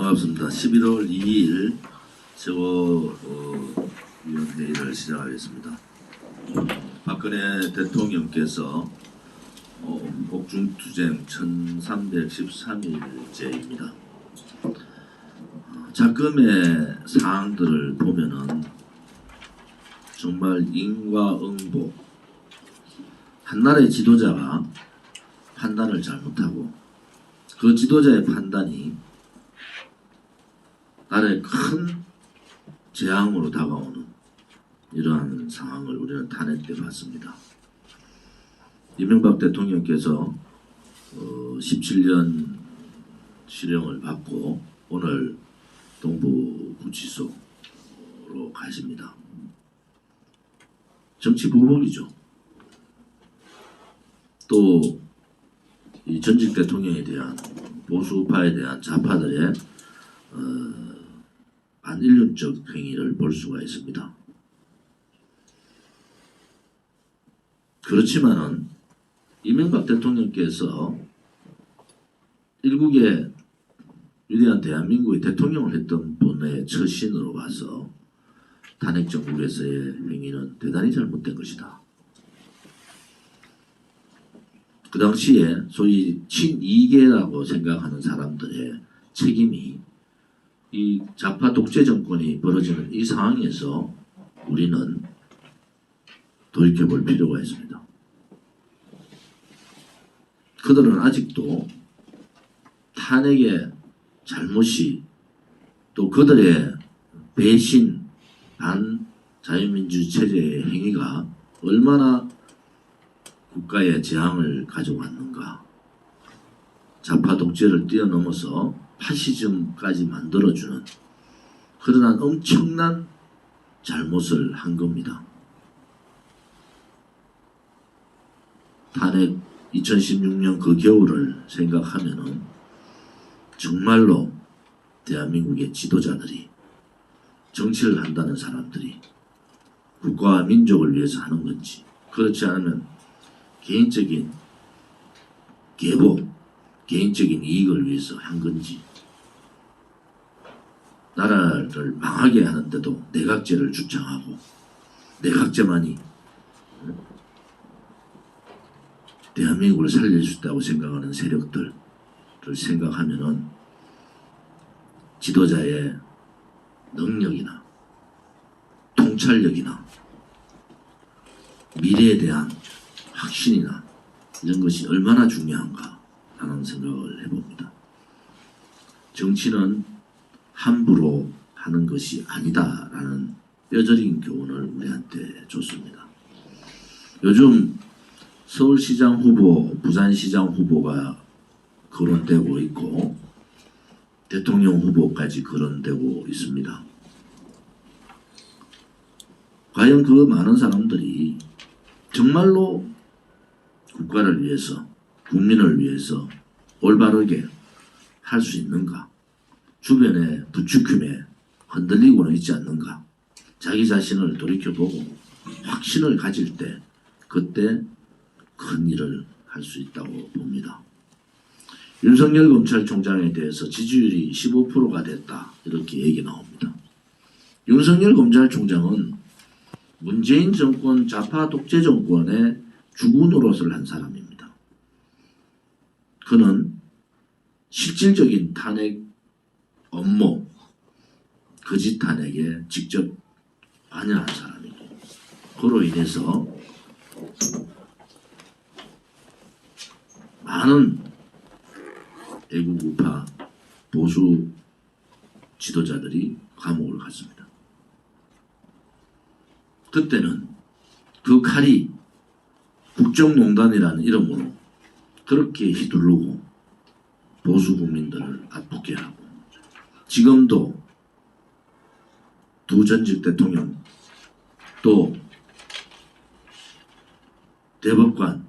반갑습니다. 11월 2일 최고위원회의를 시작하겠습니다. 박근혜 대통령께서 옥중투쟁 1313일째입니다. 작금의 사항들을 보면은 정말 인과응보, 한 나라의 지도자가 판단을 잘못하고 그 지도자의 판단이 나라에 큰 재앙으로 다가오는 이러한 상황을 우리는 탄핵 때 봤습니다. 이명박 대통령께서 17년 실형을 받고 오늘 동부구치소로 가십니다. 정치 보복이죠. 또 이 전직 대통령에 대한 보수파에 대한 좌파들의 반인륜적 행위를 볼 수가 있습니다. 그렇지만은 이명박 대통령께서 일국의 위대한 대한민국의 대통령을 했던 분의 처신으로 봐서 탄핵 정국에서의 행위는 대단히 잘못된 것이다. 그 당시에 소위 친이계라고 생각하는 사람들의 책임이 이 좌파 독재 정권이 벌어지는 이 상황에서 우리는 돌이켜볼 필요가 있습니다. 그들은 아직도 탄핵의 잘못이 또 그들의 배신, 반자유민주 체제의 행위가 얼마나 국가의 재앙을 가져왔는가. 좌파 독재를 뛰어넘어서 파시즘까지 만들어주는 그러한 엄청난 잘못을 한 겁니다. 탄핵 2016년 그 겨울을 생각하면은 정말로 대한민국의 지도자들이, 정치를 한다는 사람들이 국가와 민족을 위해서 하는 건지, 그렇지 않으면 개인적인 계복, 개인적인 이익을 위해서 한 건지, 나라를 망하게 하는데도 내각제를 주창하고 내각제만이 대한민국을 살릴 수 있다고 생각하는 세력들을 생각하면은 지도자의 능력이나 통찰력이나 미래에 대한 확신이나 이런 것이 얼마나 중요한가 하는 생각을 해봅니다. 정치는 함부로 하는 것이 아니다라는 뼈저린 교훈을 우리한테 줬습니다. 요즘 서울시장 후보, 부산시장 후보가 거론되고 있고 대통령 후보까지 거론되고 있습니다. 과연 그 많은 사람들이 정말로 국가를 위해서, 국민을 위해서 올바르게 할 수 있는가? 주변의 부추김에 흔들리고는 있지 않는가? 자기 자신을 돌이켜보고 확신을 가질 때 그때 큰 일을 할 수 있다고 봅니다. 윤석열 검찰총장에 대해서 지지율이 15%가 됐다, 이렇게 얘기 나옵니다. 윤석열 검찰총장은 문재인 정권, 좌파 독재 정권의 주구 노릇을 한 사람입니다. 그는 실질적인 탄핵 업무, 거짓 탄핵에 직접 관여한 사람이고, 그로 인해서 많은 애국우파 보수 지도자들이 감옥을 갔습니다. 그때는 그 칼이 국정농단이라는 이름으로 그렇게 휘두르고 보수 국민들을 아프게 하고, 지금도 두 전직 대통령 또 대법관을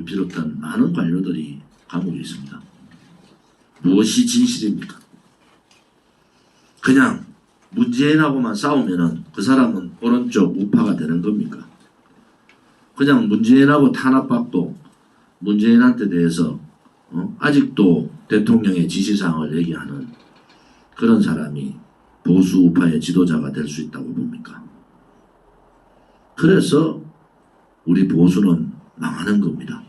비롯한 많은 관료들이 감옥에 있습니다. 무엇이 진실입니까? 그냥 문재인하고만 싸우면은 그 사람은 오른쪽 우파가 되는 겁니까? 그냥 문재인하고 탄압받고 문재인한테 대해서 아직도 대통령의 지시사항을 얘기하는 그런 사람이 보수 우파의 지도자가 될 수 있다고 봅니까? 그래서 우리 보수는 망하는 겁니다.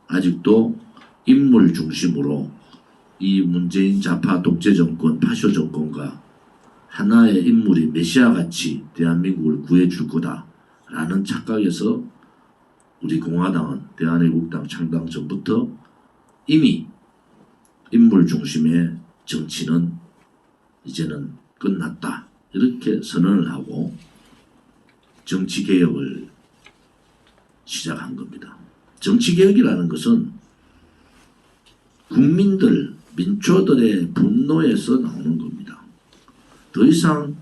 아직도 인물 중심으로 이 문재인 좌파 독재 정권, 파쇼 정권과 하나의 인물이 메시아같이 대한민국을 구해줄 거다라는 착각에서 우리 공화당은 대한애국당 창당 전부터 이미 인물 중심의 정치는 이제는 끝났다 이렇게 선언을 하고 정치개혁을 시작한 겁니다. 정치개혁이라는 것은 국민들, 민초들의 분노에서 나오는 겁니다. 더 이상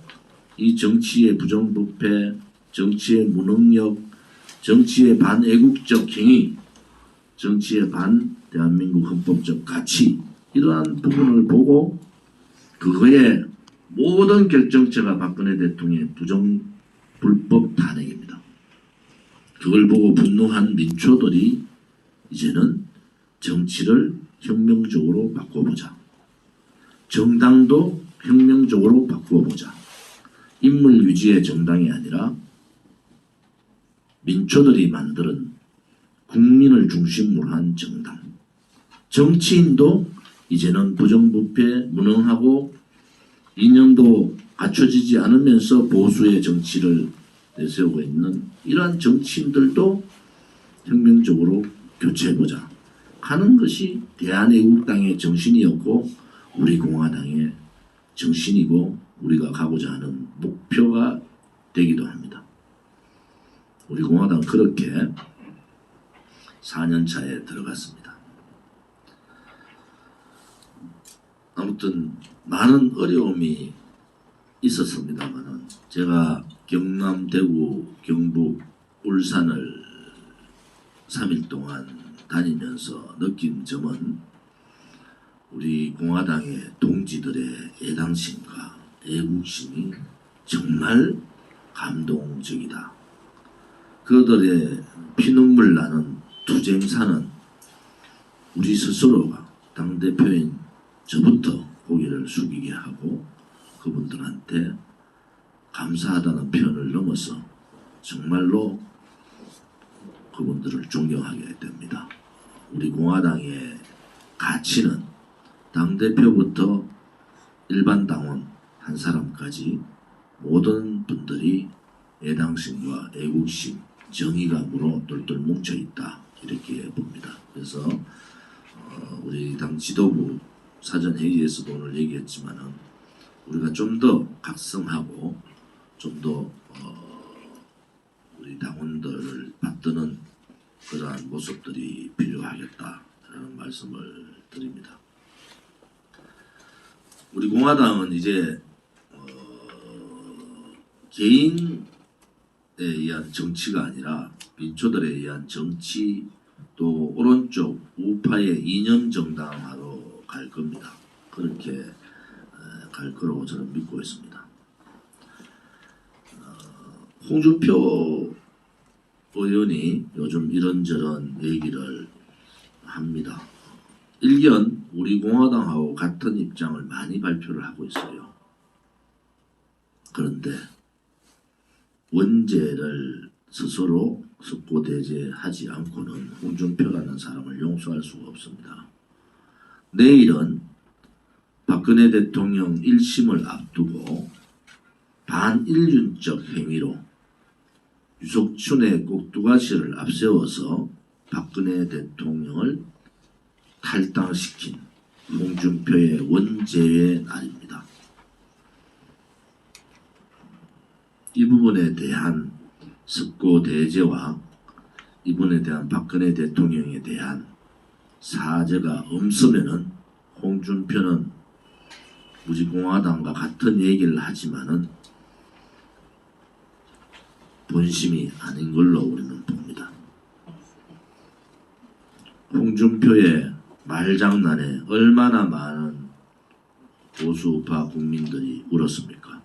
이 정치의 부정부패, 정치의 무능력, 정치의 반애국적 행위, 정치의 반대한민국 헌법적 가치 이러한 부분을 보고 그거에 모든 결정체가 박근혜 대통령의 불법 탄핵입니다. 그걸 보고 분노한 민초들이 이제는 정치를 혁명적으로 바꿔보자. 정당도 혁명적으로 바꿔보자. 인물 유지의 정당이 아니라 민초들이 만드는 국민을 중심으로 한 정당. 정치인도 이제는 부정부패, 무능하고 이념도 갖춰지지 않으면서 보수의 정치를 내세우고 있는 이러한 정치인들도 혁명적으로 교체해보자 하는 것이 대한애국당의 정신이었고 우리 공화당의 정신이고 우리가 가고자 하는 목표가 되기도 합니다. 우리 공화당은 그렇게 4년 차에 들어갔습니다. 아무튼 많은 어려움이 있었습니다만은 제가 경남, 대구, 경북, 울산을 3일 동안 다니면서 느낀 점은 우리 공화당의 동지들의 애당심과 애국심이 정말 감동적이다. 그들의 피눈물 나는 투쟁사는 우리 스스로가 당대표인 저부터 고개를 숙이게 하고 그분들한테 감사하다는 표현을 넘어서 정말로 그분들을 존경하게 됩니다. 우리 공화당의 가치는 당대표부터 일반 당원 한 사람까지 모든 분들이 애당심과 애국심, 정의감으로 똘똘 뭉쳐있다 이렇게 봅니다. 그래서 우리 당 지도부 사전 회의에서도 오늘 얘기했지만은 우리가 좀 더 각성하고 좀 더 우리 당원들을 받드는 그러한 모습들이 필요하겠다라는 말씀을 드립니다. 우리 공화당은 이제 개인에 의한 정치가 아니라 민초들에 의한 정치 또 오른쪽 우파의 이념 정당화로 갈 겁니다. 그렇게 갈 거라고 저는 믿고 있습니다. 홍준표 의원이 요즘 이런저런 얘기를 합니다. 일견 우리 공화당하고 같은 입장을 많이 발표를 하고 있어요. 그런데 원죄를 스스로 석고대죄하지 않고는 홍준표라는 사람을 용서할 수가 없습니다. 내일은 박근혜 대통령 1심을 앞두고 반인륜적 행위로 유석춘의 꼭두가시를 앞세워서 박근혜 대통령을 탈당시킨 홍준표의 원죄의 날입니다. 이 부분에 대한 석고대죄와 이분에 대한 박근혜 대통령에 대한 사죄가 없으면은 홍준표는 우리공화당과 같은 얘기를 하지만은 본심이 아닌 걸로 우리는 봅니다. 홍준표의 말장난에 얼마나 많은 보수우파 국민들이 울었습니까?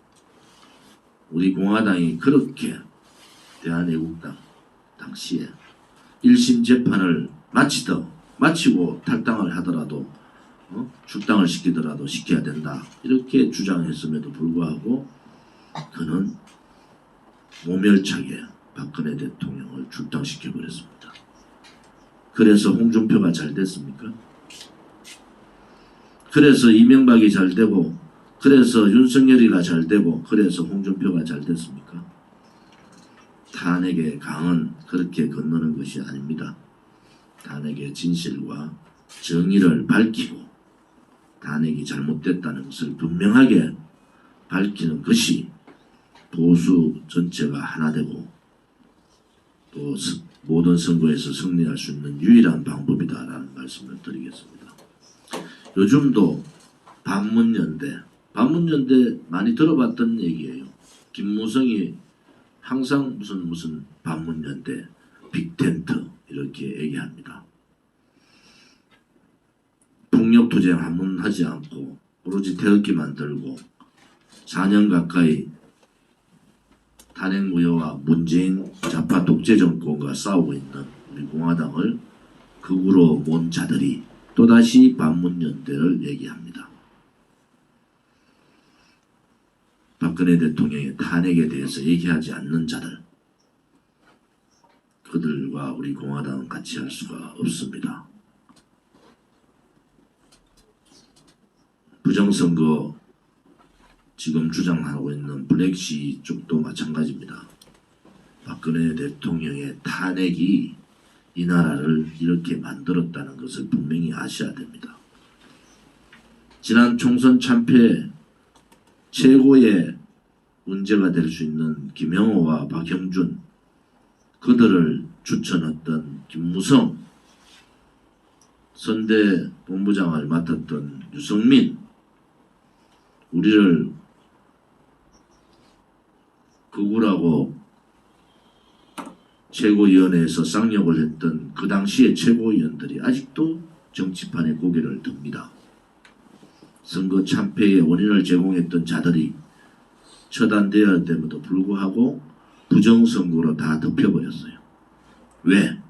우리 공화당이 그렇게 대한애국당 당시에 1심 재판을 마치고 탈당을 하더라도 출당을 시키더라도 시켜야 된다 이렇게 주장했음에도 불구하고 그는 모멸차게 박근혜 대통령을 출당시켜 버렸습니다. 그래서 홍준표가 잘 됐습니까? 그래서 이명박이 잘 되고 그래서 윤석열이가 잘 되고 그래서 홍준표가 잘 됐습니까? 탄핵의 강은 그렇게 건너는 것이 아닙니다. 탄핵의 진실과 정의를 밝히고 탄핵이 잘못됐다는 것을 분명하게 밝히는 것이 보수 전체가 하나 되고 또 모든 선거에서 승리할 수 있는 유일한 방법이다라는 말씀을 드리겠습니다. 요즘도 반문연대 많이 들어봤던 얘기예요. 김무성이 항상 무슨 반문연대, 빅텐트 이렇게 얘기합니다. 폭력투쟁 한 번 하지 않고 오로지 태극기 만들고 4년 가까이 탄핵무효와 문재인 좌파 독재 정권과 싸우고 있는 우리 공화당을 극우로 몬 자들이 또다시 반문연대를 얘기합니다. 박근혜 대통령의 탄핵에 대해서 얘기하지 않는 자들, 그들과 우리 공화당은 같이 할 수가 없습니다. 부정선거 지금 주장하고 있는 블랙시 쪽도 마찬가지입니다. 박근혜 대통령의 탄핵이 이 나라를 이렇게 만들었다는 것을 분명히 아셔야 됩니다. 지난 총선 참패 최고의 문제가 될 수 있는 김영호와 박형준, 그들을 추천했던 김무성, 선대 본부장을 맡았던 유승민, 우리를 극우라고 최고위원회에서 쌍욕을 했던 그 당시의 최고위원들이 아직도 정치판에 고개를 듭니다. 선거 참패의 원인을 제공했던 자들이 처단되어야 됨에도 불구하고 부정선거로 다 덮여버렸어요. 왜?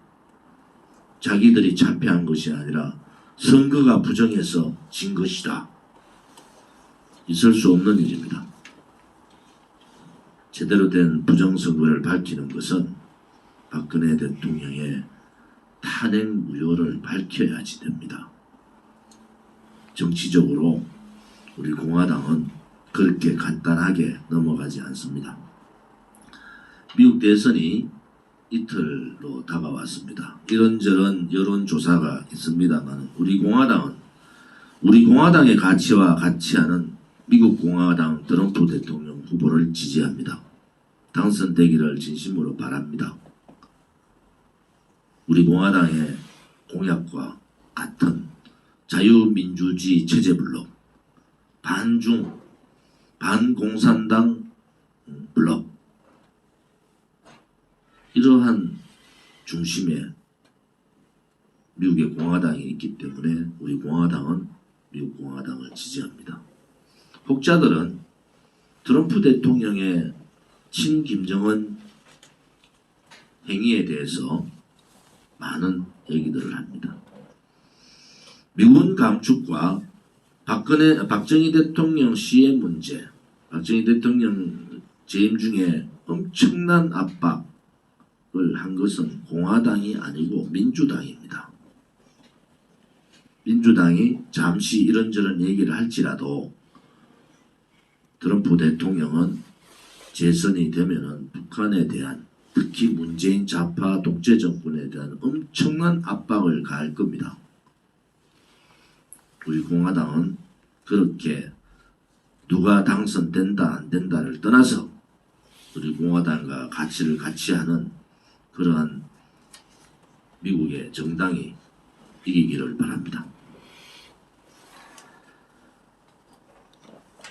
자기들이 참패한 것이 아니라 선거가 부정해서 진 것이다. 있을 수 없는 일입니다. 제대로 된 부정선거를 밝히는 것은 박근혜 대통령의 탄핵 무효를 밝혀야지 됩니다. 정치적으로 우리 공화당은 그렇게 간단하게 넘어가지 않습니다. 미국 대선이 이틀로 다가왔습니다. 이런저런 여론조사가 있습니다만 우리 공화당의 가치와 같이 하는 미국 공화당 트럼프 대통령 후보를 지지합니다. 당선되기를 진심으로 바랍니다. 우리 공화당의 공약과 같은 자유민주주의 체제 블록, 반중, 반공산당 블록, 이러한 중심에 미국의 공화당이 있기 때문에 우리 공화당은 미국 공화당을 지지합니다. 혹자들은 트럼프 대통령의 친김정은 행위에 대해서 많은 얘기들을 합니다. 미군 감축과 박정희 대통령 시해 문제, 박정희 대통령 재임 중에 엄청난 압박을 한 것은 공화당이 아니고 민주당입니다. 민주당이 잠시 이런저런 얘기를 할지라도 트럼프 대통령은 재선이 되면은 북한에 대한, 특히 문재인 좌파 독재 정권에 대한 엄청난 압박을 가할 겁니다. 우리 공화당은 그렇게 누가 당선된다 안 된다를 떠나서 우리 공화당과 가치를 같이 하는 그러한 미국의 정당이 이기기를 바랍니다.